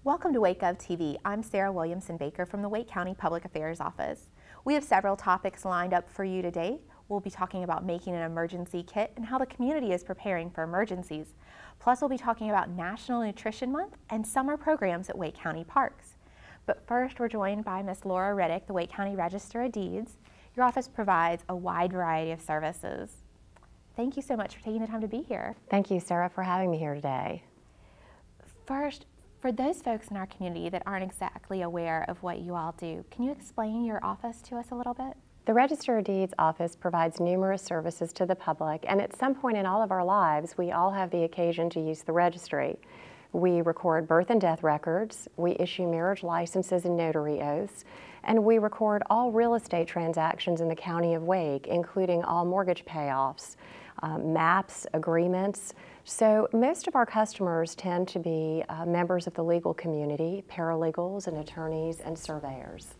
Welcome to WakeGOV TV. I'm Sarah Williamson-Baker from the Wake County Public Affairs Office. We have several topics lined up for you today. We'll be talking about making an emergency kit and how the community is preparing for emergencies. Plus, we'll be talking about National Nutrition Month and summer programs at Wake County Parks. But first, we're joined by Ms. Laura Riddick, the Wake County Register of Deeds. Your office provides a wide variety of services. Thank you so much for taking the time to be here. Thank you, Sarah, for having me here today. First, for those folks in our community that aren't exactly aware of what you all do, can you explain your office to us a little bit? The Register of Deeds office provides numerous services to the public, and at some point in all of our lives, we all have the occasion to use the registry. We record birth and death records, we issue marriage licenses and notary oaths, and we record all real estate transactions in the County of Wake, including all mortgage payoffs, maps, agreements. So most of our customers tend to be members of the legal community, paralegals and attorneys and surveyors.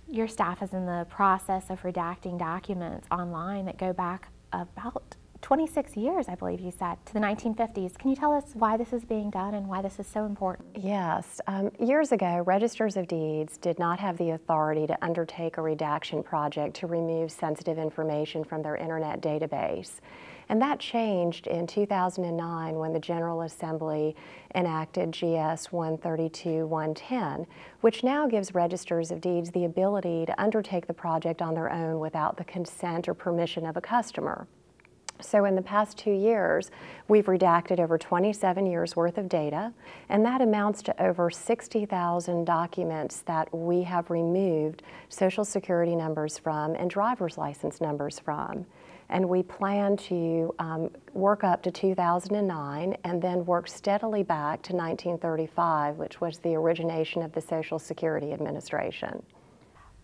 Your staff is in the process of redacting documents online that go back about 26 years, I believe you said, to the 1950s. Can you tell us why this is being done and why this is so important? Yes. Years ago, registers of deeds did not have the authority to undertake a redaction project to remove sensitive information from their internet database. And that changed in 2009 when the General Assembly enacted GS 132-110, which now gives registers of deeds the ability to undertake the project on their own without the consent or permission of a customer. So in the past 2 years, we've redacted over 27 years worth of data, and that amounts to over 60,000 documents that we have removed Social Security numbers from and driver's license numbers from. And we plan to work up to 2009 and then work steadily back to 1935, which was the origination of the Social Security Administration.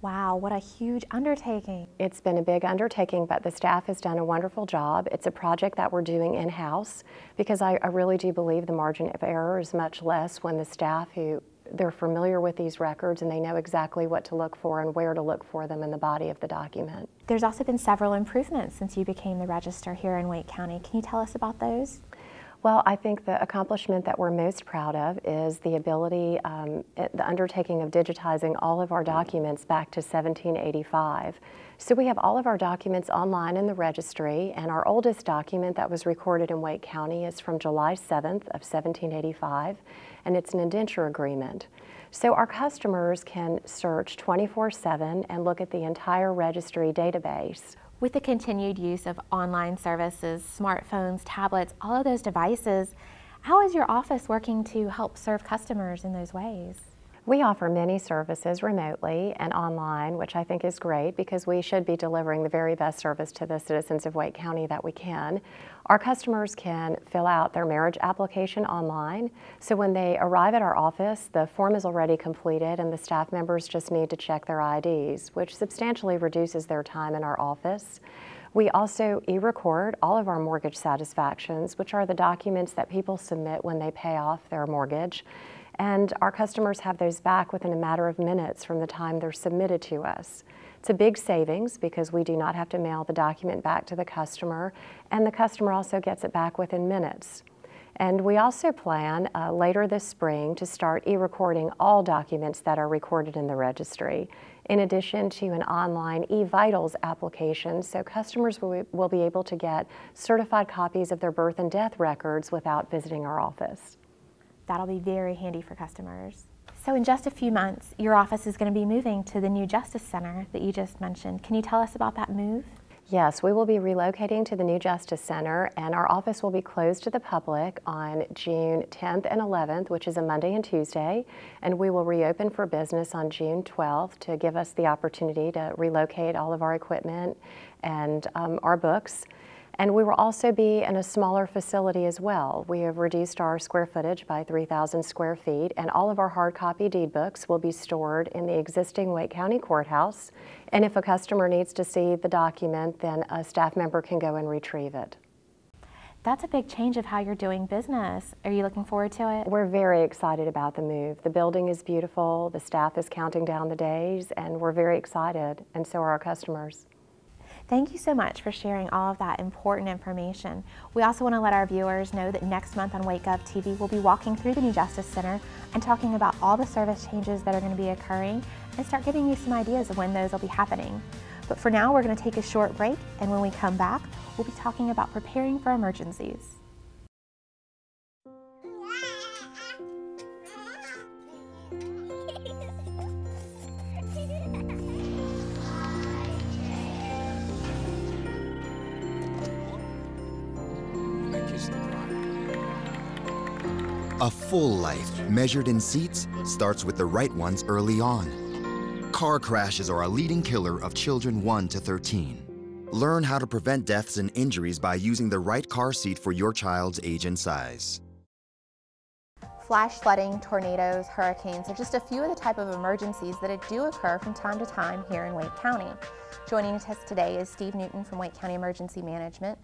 Wow, what a huge undertaking. It's been a big undertaking, but the staff has done a wonderful job. It's a project that we're doing in-house because I really do believe the margin of error is much less when the staff they're familiar with these records and they know exactly what to look for and where to look for them in the body of the document. There's also been several improvements since you became the register here in Wake County. Can you tell us about those? Well, I think the accomplishment that we're most proud of is the ability, the undertaking of digitizing all of our documents back to 1785. So we have all of our documents online in the registry, and our oldest document that was recorded in Wake County is from July 7th of 1785, and it's an indenture agreement. So our customers can search 24/7 and look at the entire registry database. With the continued use of online services, smartphones, tablets, all of those devices, how is your office working to help serve customers in those ways? We offer many services remotely and online, which I think is great because we should be delivering the very best service to the citizens of Wake County that we can. Our customers can fill out their marriage application online, so when they arrive at our office, the form is already completed and the staff members just need to check their IDs, which substantially reduces their time in our office. We also e-record all of our mortgage satisfactions, which are the documents that people submit when they pay off their mortgage. And our customers have those back within a matter of minutes from the time they're submitted to us. It's a big savings because we do not have to mail the document back to the customer, and the customer also gets it back within minutes. And we also plan later this spring to start e-recording all documents that are recorded in the registry, in addition to an online e-vitals application, so customers will be able to get certified copies of their birth and death records without visiting our office. That'll be very handy for customers. So in just a few months, your office is going to be moving to the new Justice Center that you just mentioned. Can you tell us about that move? Yes, we will be relocating to the new Justice Center, and our office will be closed to the public on June 10th and 11th, which is a Monday and Tuesday, and we will reopen for business on June 12th to give us the opportunity to relocate all of our equipment and our books. And we will also be in a smaller facility as well. We have reduced our square footage by 3,000 square feet, and all of our hard copy deed books will be stored in the existing Wake County Courthouse. And if a customer needs to see the document, then a staff member can go and retrieve it. That's a big change of how you're doing business. Are you looking forward to it? We're very excited about the move. The building is beautiful, the staff is counting down the days, and we're very excited, and so are our customers. Thank you so much for sharing all of that important information. We also want to let our viewers know that next month on WakeGOV TV, we'll be walking through the new Justice Center and talking about all the service changes that are going to be occurring and start giving you some ideas of when those will be happening. But for now, we're going to take a short break, and when we come back, we'll be talking about preparing for emergencies. A full life, measured in seats, starts with the right ones early on. Car crashes are a leading killer of children 1 to 13. Learn how to prevent deaths and injuries by using the right car seat for your child's age and size. Flash flooding, tornadoes, hurricanes are just a few of the type of emergencies that do occur from time to time here in Wake County. Joining us today is Steve Newton from Wake County Emergency Management.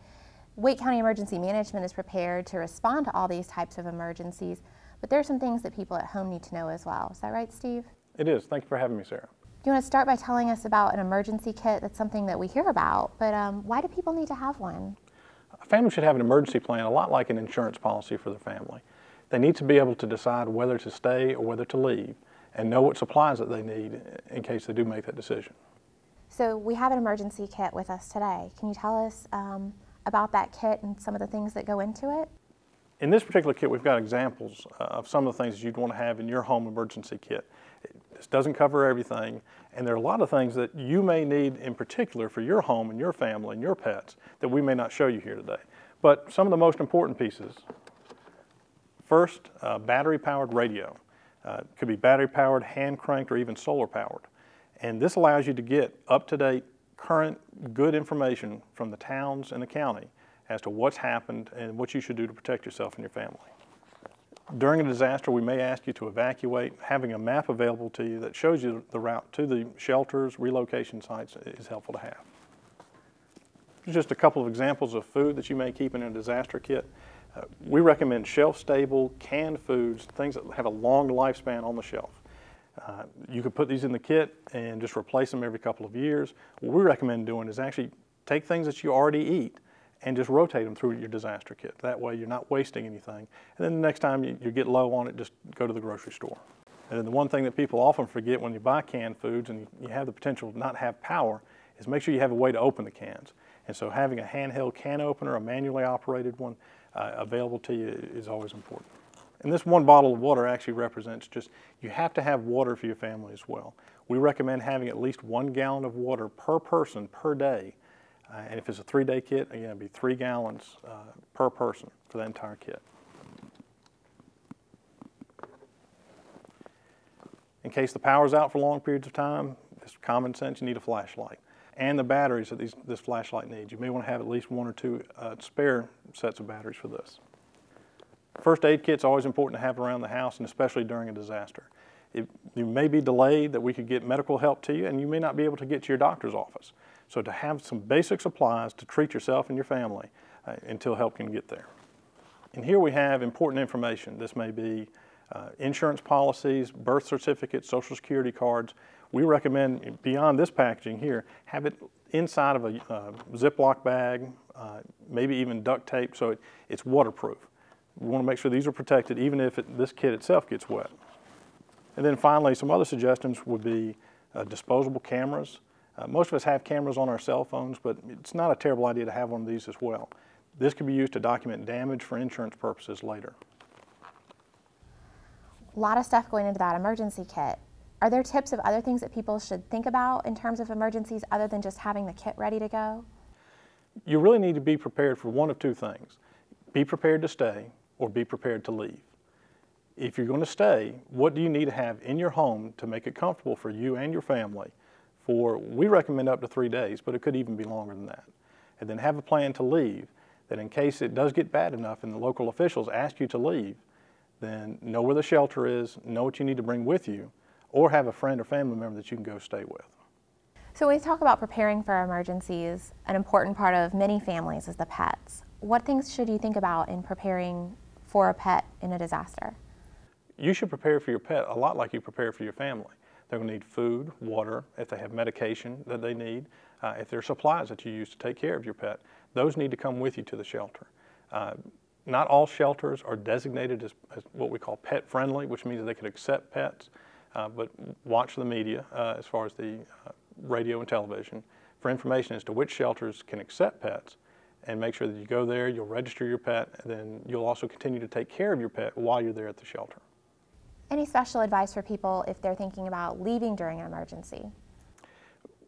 Wake County Emergency Management is prepared to respond to all these types of emergencies, but there are some things that people at home need to know as well. Is that right, Steve? It is. Thank you for having me, Sarah. Do you want to start by telling us about an emergency kit? That's something that we hear about, but why do people need to have one? A family should have an emergency plan, a lot like an insurance policy for their family. They need to be able to decide whether to stay or whether to leave and know what supplies that they need in case they do make that decision. So we have an emergency kit with us today. Can you tell us about that kit and some of the things that go into it? In this particular kit, we've got examples of some of the things you'd want to have in your home emergency kit. This doesn't cover everything, and there are a lot of things that you may need in particular for your home and your family and your pets that we may not show you here today. But some of the most important pieces. First, battery-powered radio. It could be battery-powered, hand-cranked, or even solar-powered. And this allows you to get up-to-date, current, good information from the towns and the county as to what's happened and what you should do to protect yourself and your family. During a disaster, we may ask you to evacuate. Having a map available to you that shows you the route to the shelters, relocation sites is helpful to have. Just a couple of examples of food that you may keep in a disaster kit. We recommend shelf-stable, canned foods, things that have a long lifespan on the shelf. You could put these in the kit and just replace them every couple of years. What we recommend doing is actually take things that you already eat and just rotate them through your disaster kit. That way you're not wasting anything. And then the next time you get low on it, just go to the grocery store. And then the one thing that people often forget when you buy canned foods and you have the potential to not have power is make sure you have a way to open the cans. And so having a handheld can opener, a manually operated one, available to you is always important. And this one bottle of water actually represents just, you have to have water for your family as well. We recommend having at least 1 gallon of water per person per day. And if it's a 3-day kit, again, it'd be 3 gallons per person for that entire kit. In case the power's out for long periods of time, it's common sense, you need a flashlight. And the batteries that this flashlight needs. You may want to have at least 1 or 2 spare sets of batteries for this. First aid kit's always important to have around the house, and especially during a disaster. You may be delayed that we could get medical help to you, and you may not be able to get to your doctor's office. So to have some basic supplies to treat yourself and your family until help can get there. And here we have important information. This may be insurance policies, birth certificates, Social Security cards. We recommend, beyond this packaging here, have it inside of a Ziploc bag, maybe even duct tape, so it's waterproof. We want to make sure these are protected even if this kit itself gets wet. And then finally, some other suggestions would be disposable cameras. Most of us have cameras on our cell phones, but it's not a terrible idea to have one of these as well. This can be used to document damage for insurance purposes later. A lot of stuff going into that emergency kit. Are there tips of other things that people should think about in terms of emergencies other than just having the kit ready to go? You really need to be prepared for one of 2 things. Be prepared to stay or be prepared to leave. If you're going to stay, what do you need to have in your home to make it comfortable for you and your family for, we recommend up to 3 days, but it could even be longer than that. And then have a plan to leave, that in case it does get bad enough and the local officials ask you to leave, then know where the shelter is, know what you need to bring with you, or have a friend or family member that you can go stay with. So when we talk about preparing for emergencies, an important part of many families is the pets. What things should you think about in preparing for a pet in a disaster? You should prepare for your pet a lot like you prepare for your family. They're going to need food, water, if they have medication that they need. If there are supplies that you use to take care of your pet, those need to come with you to the shelter. Not all shelters are designated as what we call pet friendly, which means they can accept pets, but watch the media as far as the radio and television for information as to which shelters can accept pets, and make sure that you go there, you'll register your pet, and then you'll also continue to take care of your pet while you're there at the shelter. Any special advice for people if they're thinking about leaving during an emergency?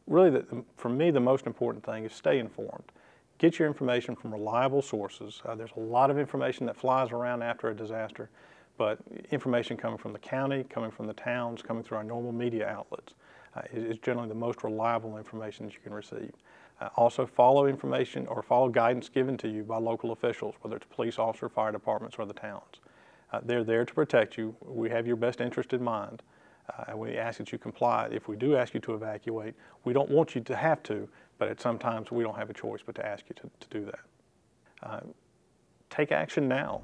Really, for me, the most important thing is stay informed. Get your information from reliable sources. There's a lot of information that flies around after a disaster, but information coming from the county, coming from the towns, coming through our normal media outlets is generally the most reliable information that you can receive. Also follow information or follow guidance given to you by local officials, whether it's police officers, fire departments, or the towns. They're there to protect you. We have your best interest in mind, and we ask that you comply. If we do ask you to evacuate, we don't want you to have to, but at some times we don't have a choice but to ask you to do that. Take action now.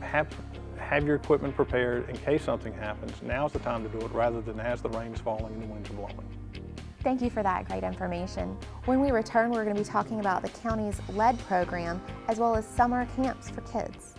Have your equipment prepared in case something happens. Now's the time to do it rather than as the rain is falling and the winds are blowing. Thank you for that great information. When we return, we're going to be talking about the county's lead program as well as summer camps for kids.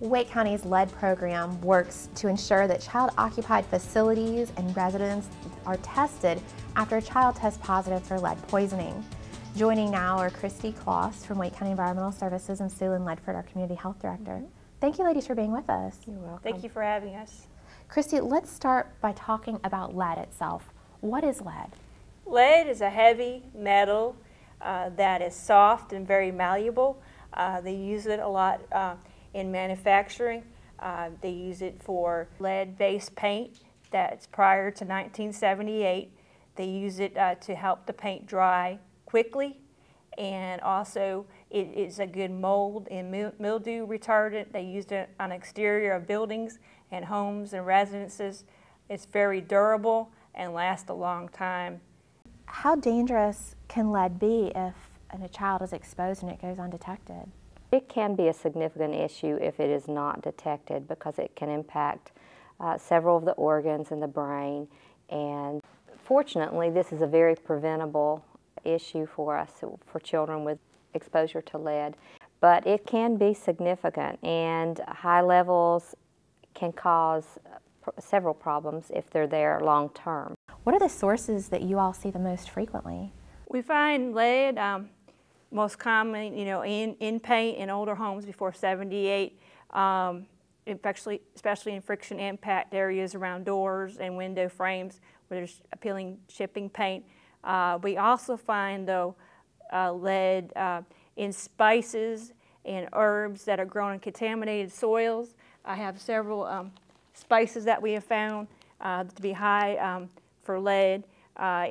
Wake County's lead program works to ensure that child-occupied facilities and residents are tested after a child tests positive for lead poisoning. Joining now are Christy Kloss from Wake County Environmental Services and Sue Lynn Ledford, our Community Health Director. Thank you, ladies, for being with us. You're welcome. Thank you for having us. Christy, let's start by talking about lead itself. What is lead? Lead is a heavy metal that is soft and very malleable. They use it a lot in manufacturing. They use it for lead-based paint that's prior to 1978. They use it to help the paint dry quickly, and also it is a good mold and mildew retardant. They used it on exterior of buildings and homes and residences. It's very durable and lasts a long time. How dangerous can lead be if a child is exposed and it goes undetected? It can be a significant issue if it is not detected because it can impact several of the organs in the brain, and fortunately this is a very preventable issue for us, for children with exposure to lead. But it can be significant, and high levels can cause several problems if they're there long term. What are the sources that you all see the most frequently? We find lead most common, in paint in older homes before 78, especially in friction impact areas around doors and window frames where there's peeling shipping paint. We also find, though, lead in spices and herbs that are grown in contaminated soils. I have several spices that we have found to be high for lead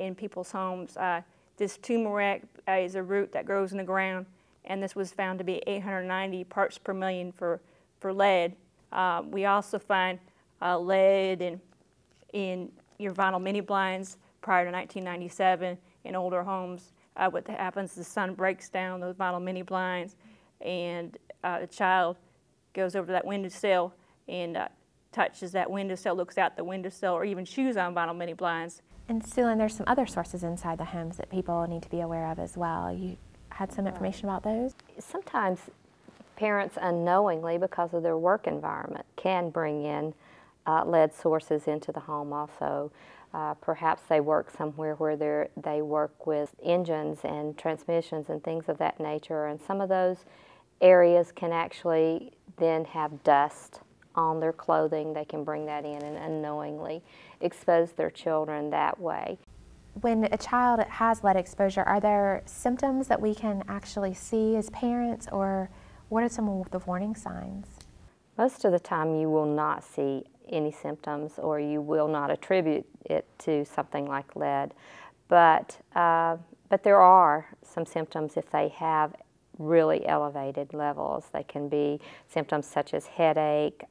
in people's homes. This turmeric is a root that grows in the ground, and this was found to be 890 parts per million for lead. We also find lead in your vinyl mini blinds prior to 1997 in older homes. What happens is the sun breaks down those vinyl mini blinds, and the child goes over to that windowsill and touches that windowsill, looks out the windowsill, or even chews on vinyl mini blinds. And Sue Lynn, there's some other sources inside the homes that people need to be aware of as well. You had some information about those? Sometimes parents unknowingly, because of their work environment, can bring in lead sources into the home also. Perhaps they work somewhere where they work with engines and transmissions and things of that nature, and some of those areas can actually then have dust on their clothing. They can bring that in and unknowingly expose their children that way. When a child has lead exposure, are there symptoms that we can actually see as parents, or what are some of the warning signs? Most of the time you will not see any symptoms, or you will not attribute it to something like lead. But there are some symptoms if they have really elevated levels. They can be symptoms such as headache,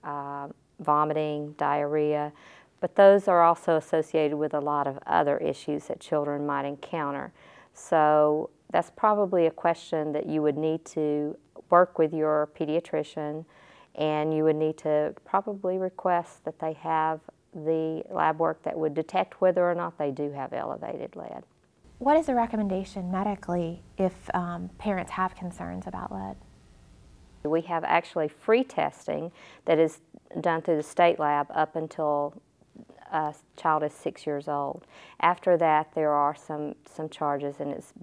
vomiting, diarrhea, but those are also associated with a lot of other issues that children might encounter. So that's probably a question that you would need to work with your pediatrician, and you would need to probably request that they have the lab work that would detect whether or not they do have elevated lead. What is the recommendation medically if parents have concerns about lead? We have actually free testing that is done through the state lab up until a child is 6 years old. After that, there are some charges,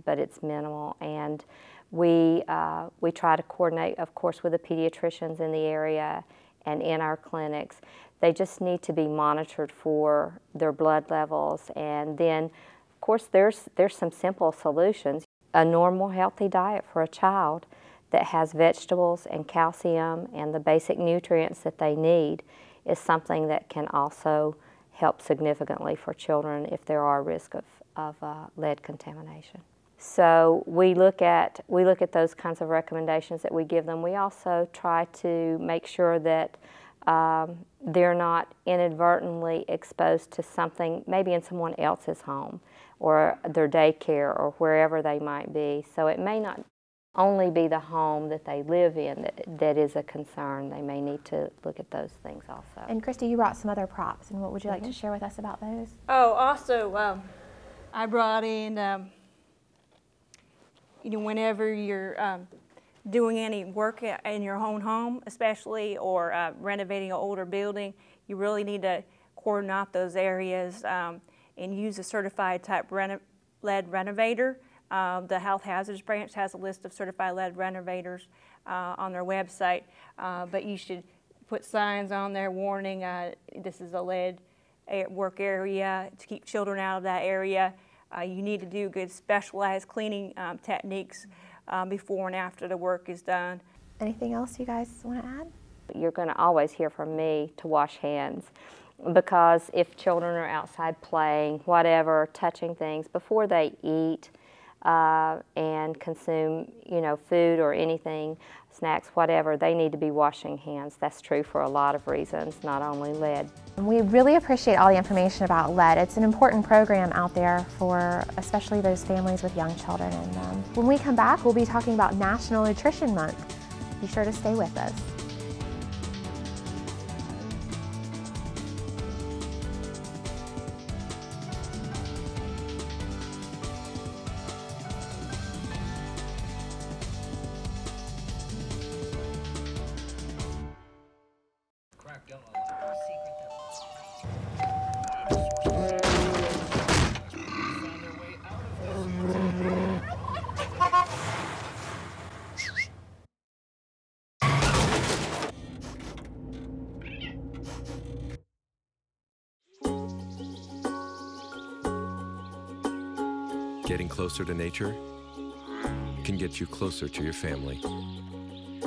but it's minimal. And we try to coordinate, of course, with the pediatricians in the area and in our clinics. They just need to be monitored for their blood levels. And then, of course, there's some simple solutions. A normal, healthy diet for a child that has vegetables and calcium and the basic nutrients that they need is something that can also help significantly for children if there are risk of lead contamination. So we look at those kinds of recommendations that we give them. We also try to make sure that they're not inadvertently exposed to something maybe in someone else's home or their daycare or wherever they might be. So it may not only be the home that they live in that is a concern. They may need to look at those things also. And Christy, you brought some other props, and what would you like to share with us about those? Oh, also, I brought in, whenever you're doing any work in your own home, especially, or renovating an older building, you really need to cordon off those areas and use a certified type lead renovator. The Health Hazards Branch has a list of certified lead renovators on their website, but you should put signs on there warning this is a lead work area to keep children out of that area. You need to do good specialized cleaning techniques before and after the work is done. Anything else you guys want to add? You're going to always hear from me to wash hands, because if children are outside playing, whatever, touching things before they eat, and consume, food or anything, snacks, whatever, they need to be washing hands. That's true for a lot of reasons, not only lead. We really appreciate all the information about lead. It's an important program out there for especially those families with young children. And when we come back, we'll be talking about National Nutrition Month. Be sure to stay with us. Getting closer to nature can get you closer to your family.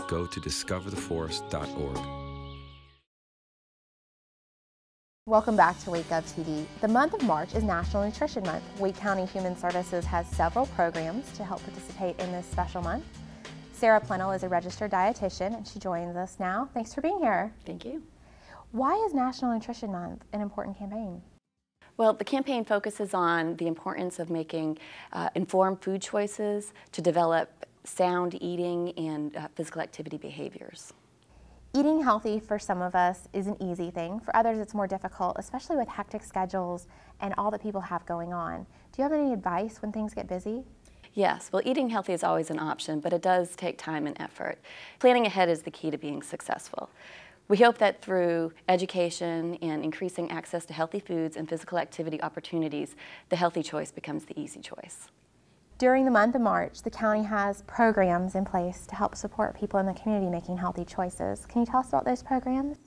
Go to discovertheforest.org. Welcome back to WakeGOV TV. The month of March is National Nutrition Month. Wake County Human Services has several programs to help participate in this special month. Sarah Plennell is a registered dietitian, and she joins us now. Thanks for being here. Thank you. Why is National Nutrition Month an important campaign? Well, the campaign focuses on the importance of making informed food choices to develop sound eating and physical activity behaviors. Eating healthy for some of us is an easy thing. For others, it's more difficult, especially with hectic schedules and all that people have going on. Do you have any advice when things get busy? Yes, well, eating healthy is always an option, but it does take time and effort. Planning ahead is the key to being successful. We hope that through education and increasing access to healthy foods and physical activity opportunities, the healthy choice becomes the easy choice. During the month of March, the county has programs in place to help support people in the community making healthy choices. Can you tell us about those programs?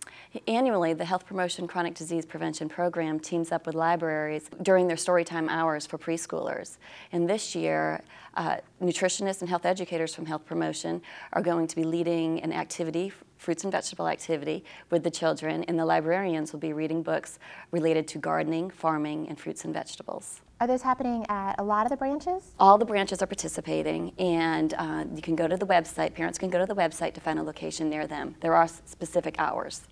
Annually, the Health Promotion Chronic Disease Prevention Program teams up with libraries during their storytime hours for preschoolers. And this year, nutritionists and health educators from Health Promotion are going to be leading an activity fruits and vegetable activity with the children, and the librarians will be reading books related to gardening, farming, and fruits and vegetables. Are those happening at a lot of the branches? All the branches are participating, and you can go to the website, parents can go to the website to find a location near them. There are specific hours.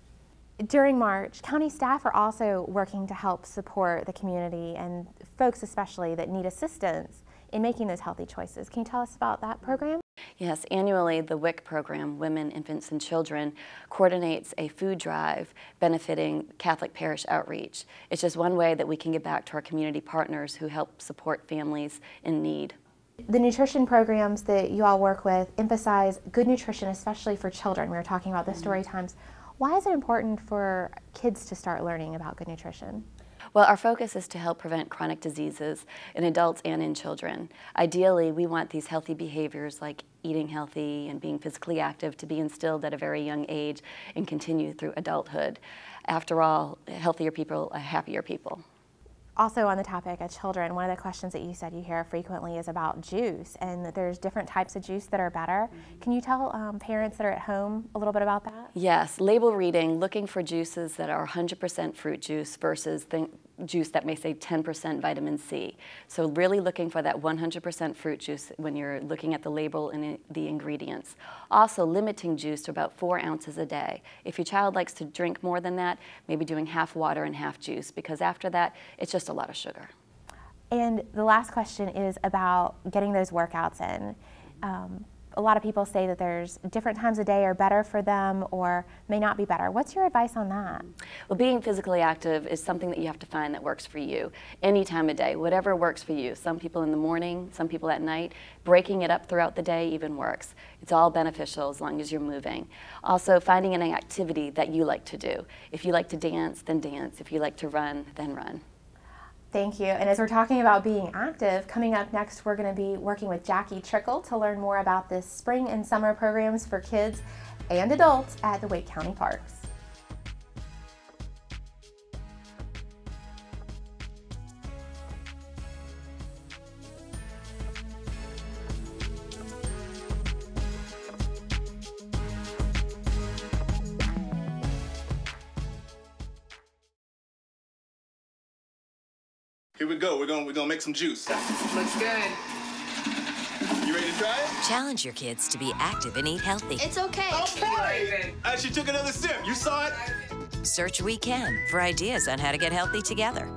During March, county staff are also working to help support the community and folks especially that need assistance in making those healthy choices. Can you tell us about that program? Yes, annually the WIC program, Women, Infants, and Children, coordinates a food drive benefiting Catholic Parish Outreach. It's just one way that we can give back to our community partners who help support families in need. The nutrition programs that you all work with emphasize good nutrition, especially for children. We were talking about the story times. Why is it important for kids to start learning about good nutrition? Well, our focus is to help prevent chronic diseases in adults and in children. Ideally, we want these healthy behaviors like eating healthy and being physically active to be instilled at a very young age and continue through adulthood. After all, healthier people are happier people. Also on the topic of children, one of the questions that you said you hear frequently is about juice, and that there's different types of juice that are better. Can you tell parents that are at home a little bit about that? Yes, label reading, looking for juices that are 100% fruit juice versus juice that may say 10% vitamin C. So really looking for that 100% fruit juice when you're looking at the label and the ingredients. Also limiting juice to about 4 ounces a day. If your child likes to drink more than that, maybe doing half water and half juice, because after that, it's just a lot of sugar. And the last question is about getting those workouts in. A lot of people say that there's different times of day are better for them or may not be better. What's your advice on that? Well, being physically active is something that you have to find that works for you. Any time of day, whatever works for you. Some people in the morning, some people at night. Breaking it up throughout the day even works. It's all beneficial as long as you're moving. Also, finding an activity that you like to do. If you like to dance, then dance. If you like to run, then run. Thank you. And as we're talking about being active, coming up next we're going to be working with Jackie Trickle to learn more about the spring and summer programs for kids and adults at the Wake County Parks. Here we go. We're gonna make some juice. Looks good. You ready to try it? Challenge your kids to be active and eat healthy. It's okay. Okay. I actually took another sip. You saw it? Search We Can for ideas on how to get healthy together.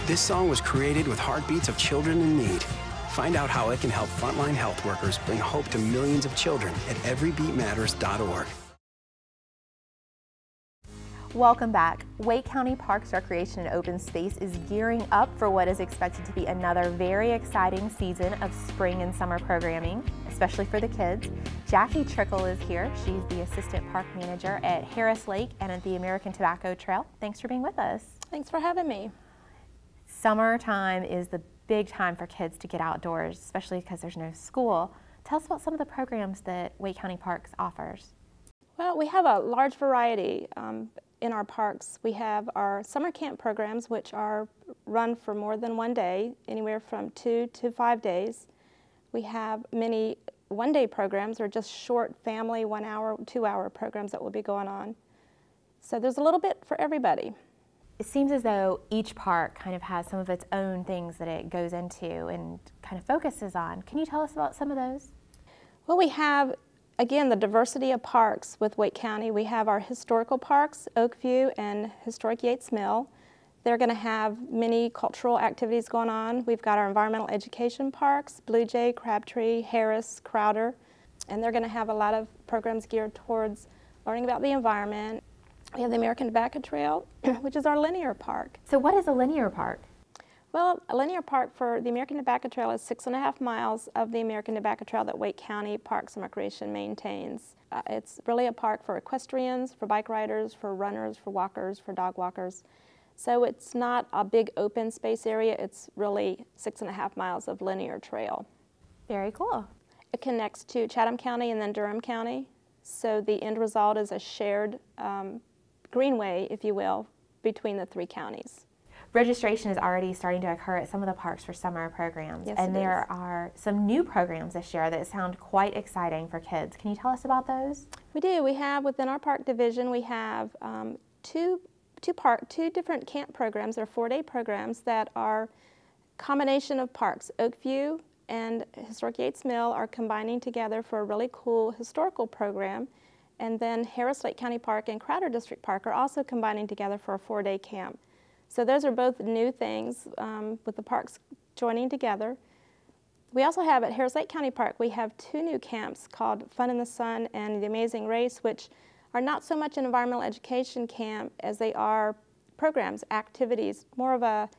This song was created with heartbeats of children in need. Find out how it can help frontline health workers bring hope to millions of children at everybeatmatters.org. Welcome back. Wake County Parks, Recreation, and Open Space is gearing up for what is expected to be another very exciting season of spring and summer programming, especially for the kids. Jackie Trickle is here. She's the Assistant Park Manager at Harris Lake and at the American Tobacco Trail. Thanks for being with us. Thanks for having me. Summertime is the big time for kids to get outdoors, especially because there's no school. Tell us about some of the programs that Wake County Parks offers. Well, we have a large variety in our parks. We have our summer camp programs, which are run for more than one day, anywhere from 2 to 5 days. We have many one-day programs, or just short family 1 hour, 2 hour programs that will be going on. So there's a little bit for everybody. It seems as though each park kind of has some of its own things that it goes into and kind of focuses on. Can you tell us about some of those? Well, we have, again, the diversity of parks with Wake County. We have our historical parks, Oakview and Historic Yates Mill. They're going to have many cultural activities going on. We've got our environmental education parks, Blue Jay, Crabtree, Harris, Crowder, and they're going to have a lot of programs geared towards learning about the environment. We have the American Tobacco Trail, which is our linear park. So what is a linear park? Well, a linear park for the American Tobacco Trail is 6.5 miles of the American Tobacco Trail that Wake County Parks and Recreation maintains. It's really a park for equestrians, for bike riders, for runners, for walkers, for dog walkers. So it's not a big open space area, it's really 6.5 miles of linear trail. Very cool. It connects to Chatham County and then Durham County, so the end result is a shared greenway, if you will, between the 3 counties. Registration is already starting to occur at some of the parks for summer programs. Yes, and there are some new programs this year that sound quite exciting for kids. Can you tell us about those? We do. We have, within our park division, we have two different camp programs. They're 4-day programs that are combination of parks. Oakview and Historic Yates Mill are combining together for a really cool historical program. And then Harris Lake County Park and Crowder District Park are also combining together for a 4-day camp. So those are both new things with the parks joining together. We also have at Harris Lake County Park, we have 2 new camps called Fun in the Sun and The Amazing Race, which are not so much an environmental education camp as they are programs, activities, more of a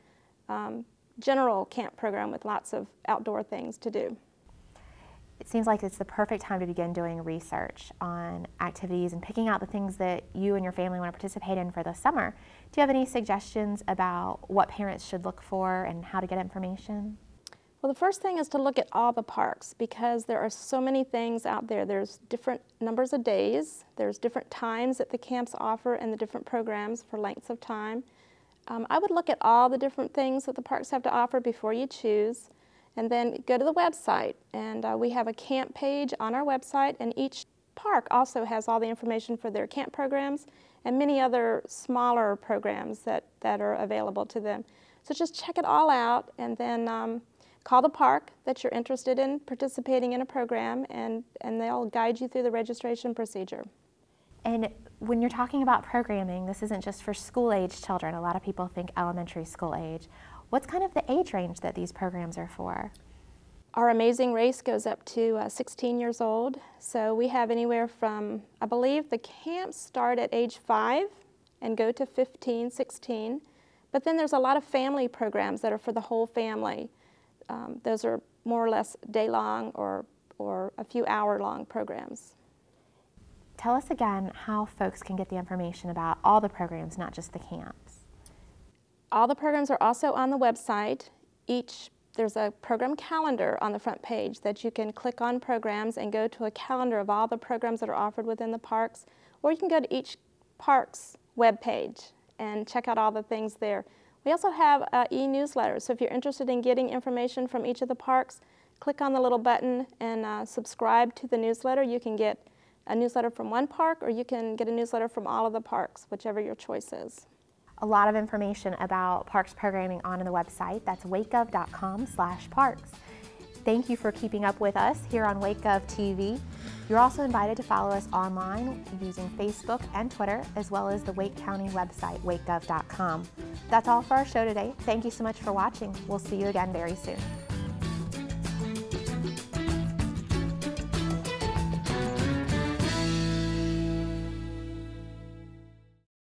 general camp program with lots of outdoor things to do. It seems like it's the perfect time to begin doing research on activities and picking out the things that you and your family want to participate in for the summer. Do you have any suggestions about what parents should look for and how to get information? Well, the first thing is to look at all the parks because there are so many things out there. There's different numbers of days, there's different times that the camps offer and the different programs for lengths of time. I would look at all the different things that the parks have to offer before you choose. And then go to the website, and we have a camp page on our website, and each park also has all the information for their camp programs and many other smaller programs that are available to them. So just check it all out, and then call the park that you're interested in participating in a program, and they'll guide you through the registration procedure. And when you're talking about programming, this isn't just for school-age children. A lot of people think elementary school age. What's kind of the age range that these programs are for? Our Amazing Race goes up to 16 years old. So we have anywhere from, I believe the camps start at age 5 and go to 15, 16. But then there's a lot of family programs that are for the whole family. Those are more or less day-long or a few hour-long programs. Tell us again how folks can get the information about all the programs, not just the camps. All the programs are also on the website. There's a program calendar on the front page that you can click on programs and go to a calendar of all the programs that are offered within the parks, or you can go to each park's web page and check out all the things there. We also have e-newsletters, so if you're interested in getting information from each of the parks, click on the little button and subscribe to the newsletter. You can get a newsletter from one park, or you can get a newsletter from all of the parks, whichever your choice is. A lot of information about parks programming on the website. That's wakegov.com/parks. Thank you for keeping up with us here on WakeGOV TV. You're also invited to follow us online using Facebook and Twitter, as well as the Wake County website, wakegov.com. That's all for our show today. Thank you so much for watching. We'll see you again very soon.